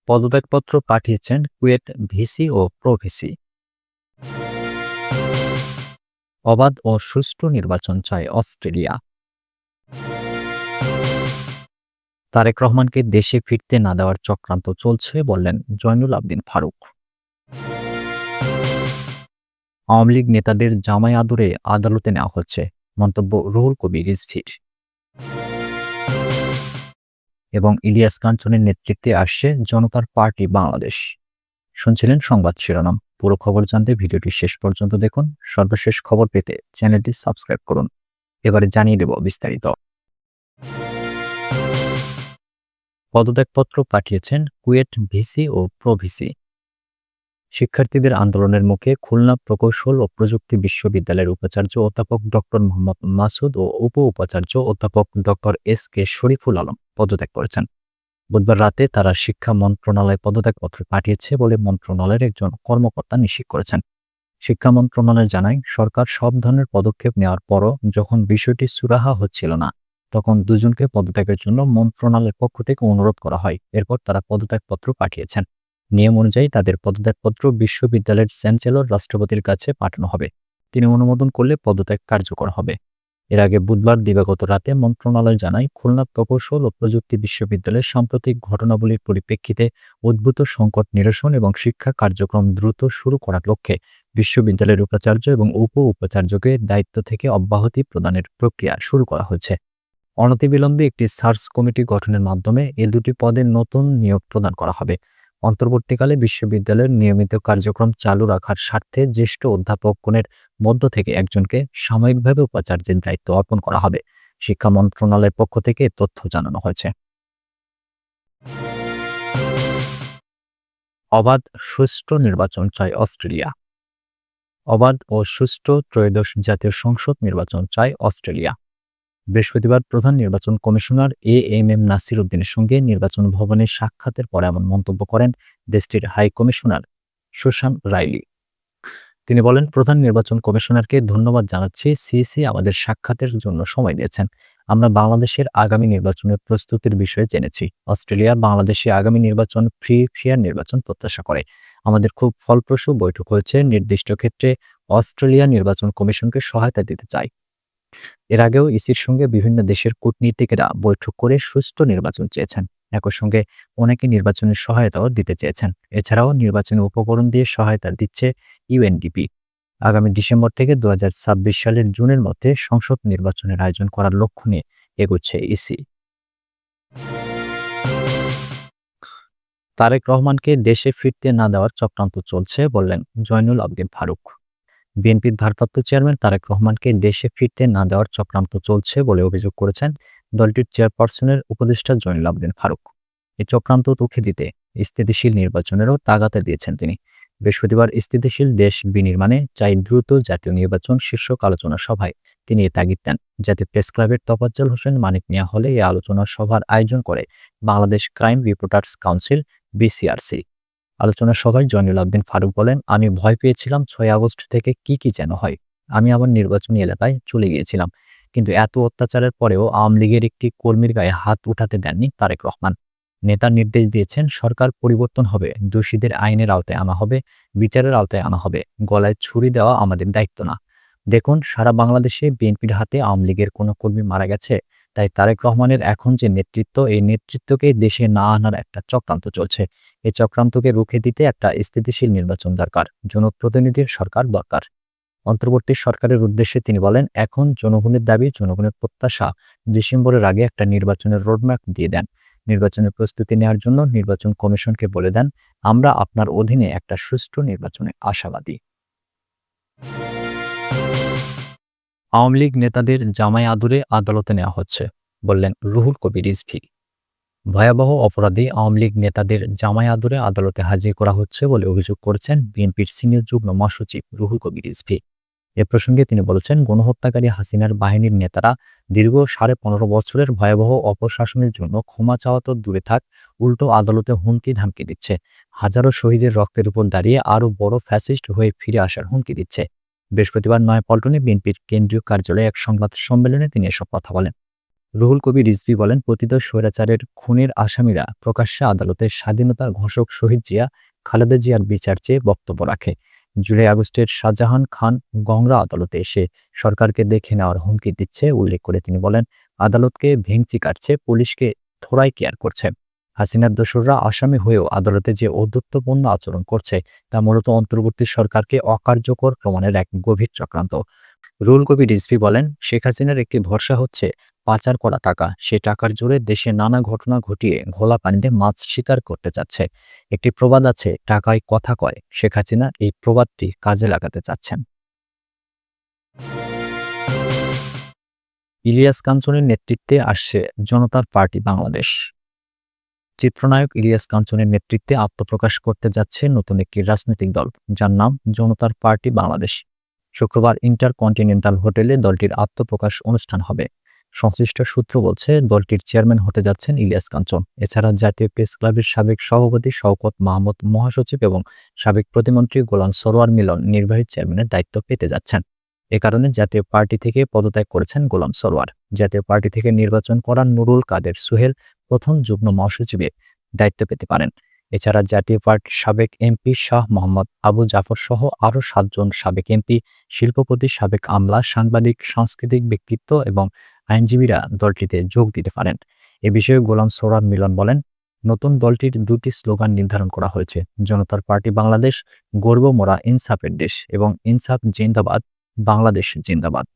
পদত্যাগপত্র পাঠিয়েছেন Kuwait VC ও pro-VC. অবাধ ও সুষ্ঠু নির্বাচন চায় অস্ট্রেলিয়া। তারেক রহমানকে দেশে ফিরতে না দেওয়ার চক্রান্ত চলছে বললেন জয়নুল আবদিন ফারুক। আওয়ামী লীগ নেতাদের জামাই আদরে আদালতে নেওয়া হচ্ছে, মন্তব্য রুহুল কবির রিজভীর। এবং ইলিয়াস কাঞ্চনের নেতৃত্বে আসছে জনতার পার্টি বাংলাদেশ। শুনছিলেন সংবাদ শিরোনাম। পুরো খবর জানতে ভিডিওটি শেষ পর্যন্ত দেখুন। সর্বশেষ খবর পেতে চ্যানেলটি সাবস্ক্রাইব করুন। এবারে জানিয়ে দেব বিস্তারিত। পদত্যাগপত্র পাঠিয়েছেন কুয়েট ভিসি ও প্রভিসি। শিক্ষার্থীদের আন্দোলনের মুখে খুলনা প্রকৌশল ও প্রযুক্তি বিশ্ববিদ্যালয়ের উপাচার্য অধ্যাপক ডক্টর মোহাম্মদ মাসুদ ও উপাচার্য অধ্যাপক doctor S K Shariful Alam পদত্যাগ করেছেন। বুধবার রাতে তারা শিক্ষা মন্ত্রণালয়ে পদত্যাগপত্র পাঠিয়েছে বলে মন্ত্রণালয়ের একজন কর্মকর্তা নিশ্চিত করেছেন। শিক্ষা মন্ত্রণালয় জানায়, সরকার সব ধরনের পদক্ষেপ নেওয়ার পরও যখন বিষয়টি সুরাহা হচ্ছিল না, তখন দুজনকে পদত্যাগের জন্য মন্ত্রণালয়ের পক্ষ থেকে অনুরোধ করা হয়। এরপর তারা পদত্যাগপত্র পাঠিয়েছেন। নিয়ম অনুযায়ী তাদের পদত্যাগপত্র বিশ্ববিদ্যালয়ের চ্যান্সেলর রাষ্ট্রপতির কাছে পাঠানো হবে। তিনি অনুমোদন করলে পদত্যাগ কার্যকর হবে। এর আগে বুধবার দিবাগত রাতে মন্ত্রণালয় জানায়, খুলনা প্রকৌশল ও প্রযুক্তি বিশ্ববিদ্যালয়ের সাম্প্রতিক ঘটনাবলীর পরিপ্রেক্ষিতে উদ্ভূত সংকট নিরসন এবং শিক্ষা কার্যক্রম দ্রুত শুরু করার লক্ষ্যে বিশ্ববিদ্যালয়ের উপাচার্য এবং উপাচার্যকে দায়িত্ব থেকে অব্যাহতি প্রদানের প্রক্রিয়া শুরু করা হয়েছে। অনতিবিলম্বে একটি সার্চ কমিটি গঠনের মাধ্যমে এ দুটি পদে নতুন নিয়োগ প্রদান করা হবে। অন্তর্বর্তীকালে বিশ্ববিদ্যালয়ের নিয়মিত কার্যক্রম চালু রাখার স্বার্থে জ্যেষ্ঠ অধ্যাপকগণের মধ্য থেকে একজনকে সাময়িকভাবে উপাচার্যের দায়িত্ব অর্পণ করা হবে। শিক্ষা মন্ত্রণালয়ের পক্ষ থেকে তথ্য জানানো হয়েছে। অবাধ সুষ্ঠু নির্বাচন চায় অস্ট্রেলিয়া। অবাধ ও সুষ্ঠু ত্রয়োদশ জাতীয় সংসদ নির্বাচন চায় অস্ট্রেলিয়া। বৃহস্পতিবার প্রধান নির্বাচন কমিশনার এএমএম নাসির উদ্দিনের সঙ্গে নির্বাচন ভবনে সাক্ষাতের পর এমন মন্তব্য করেন দেশটির হাই কমিশনার সুশান রাইলি। তিনি বলেন, প্রধান নির্বাচন কমিশনারকে ধন্যবাদ জানাচ্ছি। সিইসি আমাদের সাক্ষাতের জন্য সময় দিয়েছেন। আমরা বাংলাদেশের আগামী নির্বাচনের প্রস্তুতির বিষয়ে জেনেছি। অস্ট্রেলিয়া বাংলাদেশে আগামী নির্বাচন ফেয়ার নির্বাচন প্রত্যাশা করে। আমাদের খুব ফলপ্রসূ বৈঠক হয়েছে। নির্দিষ্ট ক্ষেত্রে অস্ট্রেলিয়া নির্বাচন কমিশনকে সহায়তা দিতে চায়। এর আগেও ইসির সঙ্গে বিভিন্ন দেশের কূটনীতিকেরা বৈঠক করে সুষ্ঠু নির্বাচন চেয়েছেন। একই সঙ্গে অনেকে নির্বাচনের সহায়তাও দিতে চেয়েছেন। এছাড়াও নির্বাচনী উপকরণ দিয়ে সহায়তা দিচ্ছে ইউএনডিপি। আগামী ডিসেম্বর থেকে 2026 সালের জুনের মধ্যে সংসদ নির্বাচনের আয়োজন করার লক্ষ্য নিয়ে এগোচ্ছে ইসি। তারেক রহমানকে দেশে ফিরতে না দেওয়ার চক্রান্ত চলছে বললেন জয়নুল আবদিন ফারুক। বিএনপির ভারপ্রাপ্ত চেয়ারম্যান তারেক রহমানকে দেশে ফিরতে না দেওয়ার চক্রান্ত চলছে বলে অভিযোগ করেছেন দলটির চেয়ারপারসনের উপদেষ্টা জয়নুল আবদিন ফারুক। এই চক্রান্ত রুখে দিতে স্থিতিশীল নির্বাচনেরও তাগাদা দিয়েছেন তিনি। বৃহস্পতিবার স্থিতিশীল দেশ বিনির্মাণে চাই দ্রুত জাতীয় নির্বাচন শীর্ষক আলোচনা সভায় তিনি এ তাগিদ দেন। জাতীয় প্রেস ক্লাবের তোফাজ্জল হোসেন মানিক মিয়া হলে এই আলোচনা সভার আয়োজন করে বাংলাদেশ ক্রাইম রিপোর্টার্স কাউন্সিল বিসিআরসি। আলোচনা সভায় জয়নুল আবদিন ফারুক বলেন, আমি ভয় পেয়েছিলাম 6 আগস্ট থেকে কি যেন হয়। আমি আমার নির্বাচনী এলাকায় চলে গিয়েছিলাম, কিন্তু এত অত্যাচারের পরেও আওয়ামী লীগের একটি কর্মীর গায়ে হাত উঠাতে দেননি তারেক রহমান। নেতা নির্দেশ দিয়েছেন, সরকার পরিবর্তন হবে, দোষীদের আইনের আওতায় আনা হবে, বিচারের আওতায় আনা হবে। গলায় ছুরি দেওয়া আমাদের দায়িত্ব না। দেখুন, সারা বাংলাদেশে বিএনপির হাতে আওয়ামী লীগের কোনো কর্মী মারা গেছে। তাই তারেক রহমানের এখন যে নেতৃত্ব, এই নেতৃত্বকে দেশে না আনার একটা চক্রান্ত চলছে। এই চক্রান্তকে রুখে দিতে একটা স্থিতিশীল নির্বাচন দরকার, জনপ্রতিনিধির সরকার দরকার। অন্তর্বর্তী সরকারের উদ্দেশ্যে তিনি বলেন, এখন জনগণের দাবি, জনগণের প্রত্যাশা, ডিসেম্বরের আগে একটা নির্বাচনের রোডম্যাপ দিয়ে দেন। নির্বাচনের প্রস্তুতি নেওয়ার জন্য নির্বাচন কমিশনকে বলে দেন, আমরা আপনার অধীনে একটা সুষ্ঠু নির্বাচনে আশাবাদী। আওয়ামী লীগ নেতাদের জামাই আদরে আদালতে নেওয়া হচ্ছে বললেন রুহুল কবির রিজভী। ভয়াবহ অপরাধী আওয়ামী লীগ নেতাদের জামাই আদরে আদালতে হাজির করা হচ্ছে বলে অভিযোগ করেছেন বিএনপির সিনিয়র যুগ্ম মহাসচিব রুহুল কবির রিজভী। এ প্রসঙ্গে তিনি বলেছেন, গণহত্যাকারী হাসিনার বাহিনীর নেতারা দীর্ঘ 15.5 বছরের ভয়াবহ অপশাসনের জন্য ক্ষমা চাওয়া তো দূরে থাক, উল্টো আদালতে হুমকি ধামকি দিচ্ছে। হাজারো শহীদের রক্তের উপর দাঁড়িয়ে আরও বড় ফ্যাসিস্ট হয়ে ফিরে আসার হুমকি দিচ্ছে। বৃহস্পতিবার নয়াপল্টনে বিএনপির কেন্দ্রীয় কার্যালয়ে এক সংবাদ সম্মেলনে তিনি এসব কথা বলেন। রুহুল কবির রিজভী বলেন, পতিত স্বৈরাচারের খুনের আসামিরা প্রকাশ্যে আদালতের স্বাধীনতার ঘোষক শহীদ জিয়া, খালেদা জিয়ার বিচার চেয়ে বক্তব্য রাখে। জুলাই আগস্টের শাহজাহান খান গংরা আদালতে এসে সরকারকে দেখে নেওয়ার হুমকি দিচ্ছে উল্লেখ করে তিনি বলেন, আদালতকে ভেঙচি কাটছে, পুলিশকে থোড়াই কেয়ার করছে। হাসিনার দোসররা আসামি হয়েও আদালতে যে ঔদ্ধত্যপূর্ণ আচরণ করছে তা মূলত অন্তর্বর্তী সরকারকে অকার্যকর প্রমাণের এক গভীর চক্রান্ত। রুহুল কবির রিজভী বলেন, শেখ হাসিনার একটি ভরসা হচ্ছে পাচার করা টাকা। সে টাকার জোরে দেশে নানা ঘটনা ঘটিয়ে ঘোলা পানিতে মাছ শিকার করতে চাচ্ছে। একটি প্রবাদ আছে, টাকায় কথা কয়। শেখ হাসিনা এই প্রবাদটি কাজে লাগাতে চাচ্ছেন। ইলিয়াস কাঞ্চনের নেতৃত্বে আসছে জনতার পার্টি বাংলাদেশ। চিত্রনায়ক ইলিয়াস কাঞ্চনের নেতৃত্বে আত্মপ্রকাশ করতে যাচ্ছে নতুন একটি রাজনৈতিক দল, যার নাম জনতার পার্টি বাংলাদেশ। শুক্রবার ইন্টারকন্টিনেন্টাল হোটেলে দলটির আত্মপ্রকাশ অনুষ্ঠান হবে। সংশ্লিষ্ট সূত্র বলছে, দলটির চেয়ারম্যান হতে যাচ্ছেন ইলিয়াস কাঞ্চন। এছাড়া জাতীয় প্রেস ক্লাবের সাবেক সভাপতি শওকত মাহমুদ মহাসচিব এবং সাবেক প্রতিমন্ত্রী গোলাম সরোয়ার মিলন নির্বাহী চেয়ারম্যানের দায়িত্ব পেতে যাচ্ছেন। এ কারণে জাতীয় পার্টি থেকে পদত্যাগ করেছেন গোলাম সরোয়ার। জাতীয় পার্টি থেকে নির্বাচন করা নুরুল কাদের সুহেল প্রথম যুগ্ম মহাসচিবের দায়িত্ব পেতে পারেন। এছাড়া জাতীয় পার্টির সাবেক এমপি শাহ মোহাম্মদ আবু জাফর সহ আরও ৭ জন সাবেক এমপি, শিল্পপতি, সাবেক আমলা, সাংবাদিক, সাংস্কৃতিক ব্যক্তিত্ব এবং আইনজীবীরা দলটিতে যোগ দিতে পারেন। এ বিষয়ে গোলাম সরোয়ার মিলন বলেন, নতুন দলটির ২টি স্লোগান নির্ধারণ করা হয়েছে। জনতার পার্টি বাংলাদেশ, গর্ব মোরা ইনসাফের দেশ এবং ইনসাফ জিন্দাবাদ, বাংলাদেশ জিন্দাবাদ।